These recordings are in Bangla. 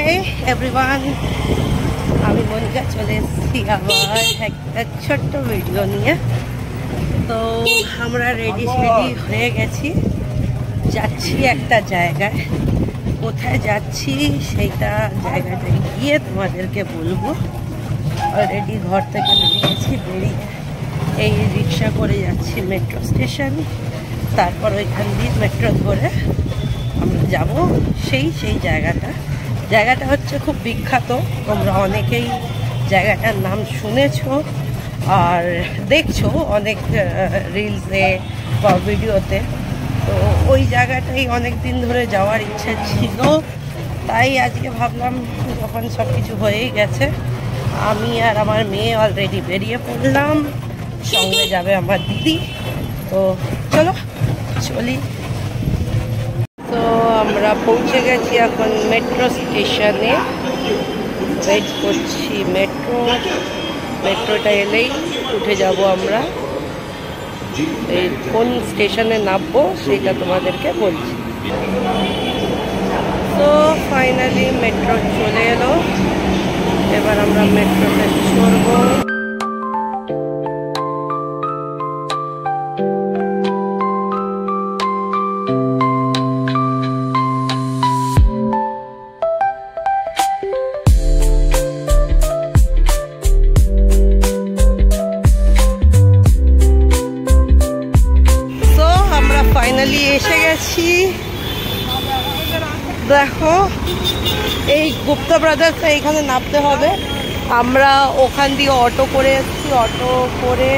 হাই এভরিওয়ান, আমি মনিকা চলে এসেছি আবার একটা ছোট্ট ভিডিও নিয়ে। তো আমরা রেডি হয়ে গেছি, যাচ্ছি একটা জায়গায়। কোথায় যাচ্ছি সেইটা জায়গাটা গিয়ে তোমাদেরকে বলবো। অলরেডি ঘর থেকে বেরিয়েছি, বেরিয়ে এই রিক্সা করে যাচ্ছি মেট্রো স্টেশন। তারপর ওইখান দিয়ে মেট্রো ধরে আমরা যাব সেই জায়গাটা হচ্ছে খুব বিখ্যাত। তোমরা অনেকেই জায়গাটার নাম শুনেছো আর দেখছো অনেক রিলসে বা ভিডিওতে। তো ওই জায়গাটাই অনেক দিন ধরে যাওয়ার ইচ্ছা ছিল, তাই আজকে ভাবলাম যখন সব কিছু হয়েই গেছে, আমি আর আমার মেয়ে অলরেডি বেরিয়ে পড়লাম। সঙ্গে যাবে আমার দিদি। তো চলো চলি। তো আমরা পৌঁছে গেছি এখন মেট্রো স্টেশনে, ওয়েট করছি মেট্রোটা এলেই উঠে যাব আমরা। এই কোন স্টেশনে নামবো সেটা তোমাদেরকে বলছি। তো ফাইনালি মেট্রো চলে এলো, এবার আমরা মেট্রোতে চড়বো। ফাইনালি এসে গেছি। দেখো এই গুপ্তা ব্রাদার্স এইখানে নামতে হবে। আমরা ওখান দিয়ে অটো করে এসেছি, অটো করে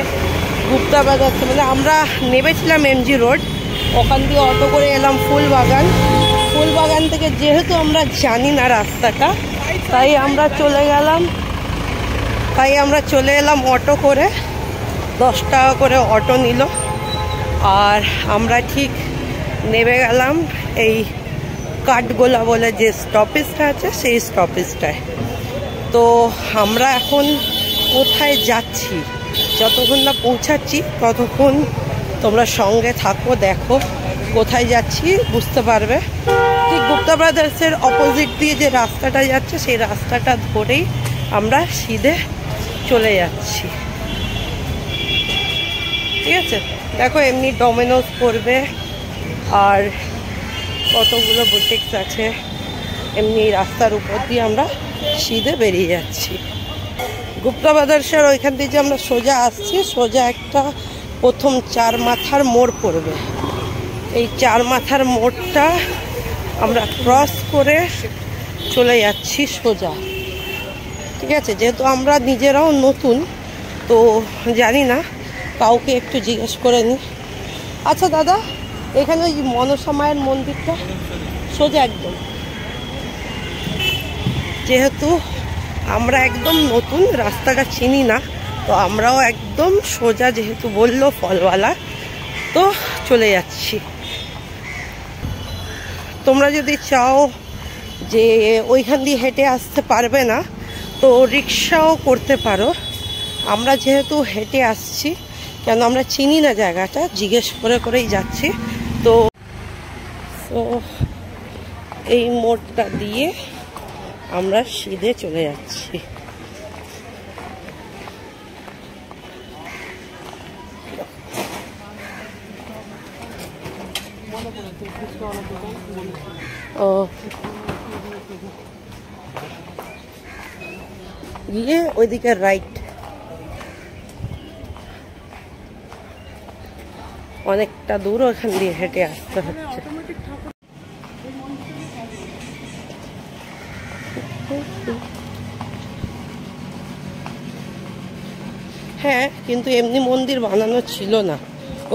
গুপ্তা ব্রাদার্স, মানে আমরা নেমেছিলাম MG রোড, ওখান দিয়ে অটো করে এলাম ফুলবাগান থেকে। যেহেতু আমরা জানি না রাস্তাটা, তাই আমরা চলে এলাম অটো করে। 10 টাকা করে অটো নিল, আর আমরা ঠিক নেমে গেলাম এই কাঠগোলা বলে যে স্টপেজটা আছে সেই স্টপেজটায়। তো আমরা এখন কোথায় যাচ্ছি, যতক্ষণ না পৌঁছাচ্ছি ততক্ষণ তোমরা সঙ্গে থাকো, দেখো কোথায় যাচ্ছি বুঝতে পারবে। ঠিক গুপ্তা ব্রাদার্সের অপোজিট দিয়ে যে রাস্তাটা যাচ্ছে সেই রাস্তাটা ধরেই আমরা সিধে চলে যাচ্ছি। ঠিক আছে, দেখো এমনি ডমিনোস করবে আর কতগুলো বুটিক্স আছে, এমনি রাস্তার উপর দিয়ে আমরা সিধে বেরিয়ে যাচ্ছি। গুপ্তা ব্রাদার্সের ওইখান দিয়ে যে আমরা সোজা আসছি, সোজা একটা প্রথম 4 মাথার মোড় পড়বে। এই 4 মাথার মোড়টা আমরা ক্রস করে চলে যাচ্ছি সোজা। ঠিক আছে, যেহেতু আমরা নিজেরাও নতুন তো জানি না, কাউকে একটু জিজ্ঞেস করে নি। আচ্ছা দাদা, এখানে ওই মনসা মায়ের মন্দিরটা সোজা একদম, যেহেতু আমরা একদম নতুন রাস্তাটা চিনি না, তো আমরাও একদম সোজা যেহেতু বললো ফলওয়ালা, তো চলে যাচ্ছি। তোমরা যদি চাও যে ওইখান দিয়ে হেঁটে আসতে পারবে না তো রিক্সাও করতে পারো। আমরা যেহেতু হেঁটে আসছি, কেন আমরা চিনি না জায়গাটা, জিজ্ঞেস করেই যাচ্ছি। তো এই মোড়টা দিয়ে আমরা সিধে চলে যাচ্ছি। গিয়ে ওইদিকে রাইট, অনেকটা দূর ওখান দিয়ে হেঁটে আসতে হচ্ছে। হ্যাঁ, কিন্তু এমনি মন্দির বানানো ছিল না,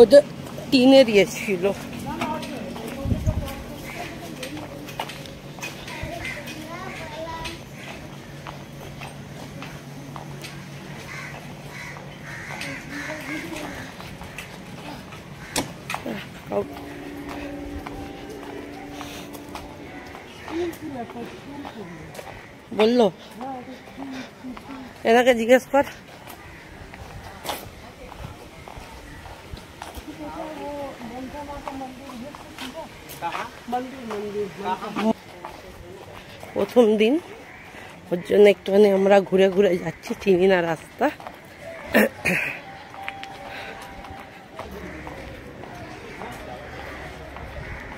ওটা টিনে দিয়েছিল। বললো এনাকে জিজ্ঞেস কর। প্রথম দিন, ওর জন্য একটুখানি আমরা ঘুরে ঘুরে যাচ্ছি, চিনি না রাস্তা।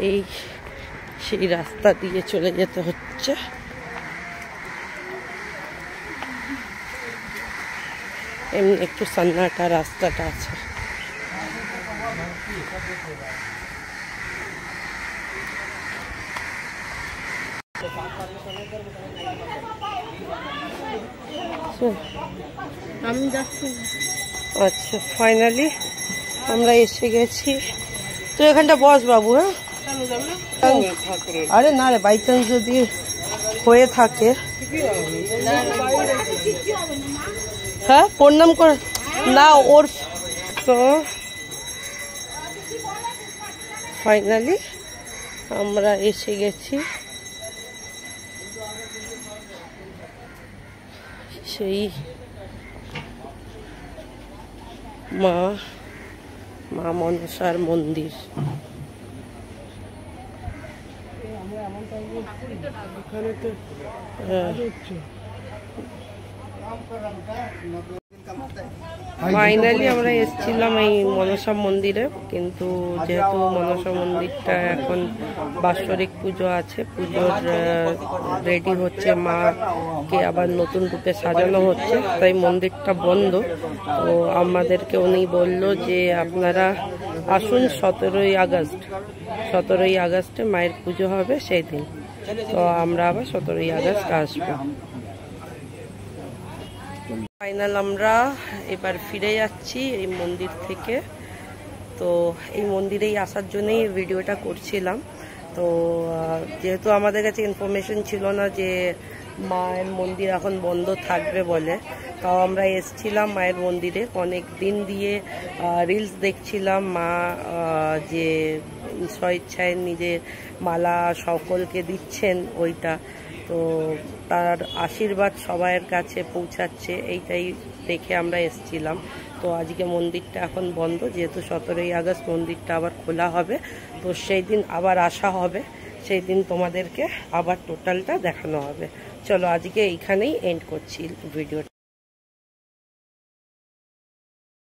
এই সেই রাস্তা দিয়ে চলে যেতে হচ্ছে। এমনি একটু সান্নাটা রাস্তাটা আছে। আমি যাচ্ছি। আচ্ছা, ফাইনালি আমরা এসে গেছি। তো এখানটা বস বাবু। হ্যাঁ, আরে না রে, বাই চান্স যদি হয়ে থাকে। হ্যাঁ, প্রণাম কর না ওর। তো ফাইনালি আমরা এসে গেছি সেই মা মনসার মন্দির। ফাইনালি আমরা এসেছিলাম এই মনসা মন্দিরে, কিন্তু যেহেতু মনসা মন্দিরটা এখন বাৎসরিক পুজো আছে, পুজোর রেডি হচ্ছে, মাকে আবার নতুন রূপে সাজানো হচ্ছে, তাই মন্দিরটা বন্ধ। তো আমাদেরকে উনি বলল যে আপনারা আসুন 17ই আগস্টে মায়ের পুজো হবে সেই দিন। তো আমরা আবার 17ই আগস্ট আসবো। ফাইনাল আমরা এবার ফিরে যাচ্ছি এই মন্দির থেকে। তো এই মন্দিরেই আসার জন্যই ভিডিওটা করছিলাম। তো যেহেতু আমাদের কাছে ইনফরমেশন ছিল না যে মায়ের মন্দির এখন বন্ধ থাকবে বলে, তাও আমরা এসছিলাম মায়ের মন্দিরে। অনেক দিন দিয়ে রিলস দেখছিলাম মা যে স্বইচ্ছায় নিজের মালা সকলকে দিচ্ছেন ওইটা। তো তার আশীর্বাদ সবাইয়ের কাছে পৌঁছাচ্ছে, এইটাই দেখে আমরা এসছিলাম। তো আজকে মন্দিরটা এখন বন্ধ, যেহেতু 17ই আগস্ট মন্দিরটা আবার খোলা হবে। তো সেই দিন আবার আসা হবে, সেই দিন তোমাদেরকে আবার টোটালটা দেখানো হবে। চলো আজকে এইখানেই এন্ড করছি ভিডিওটা।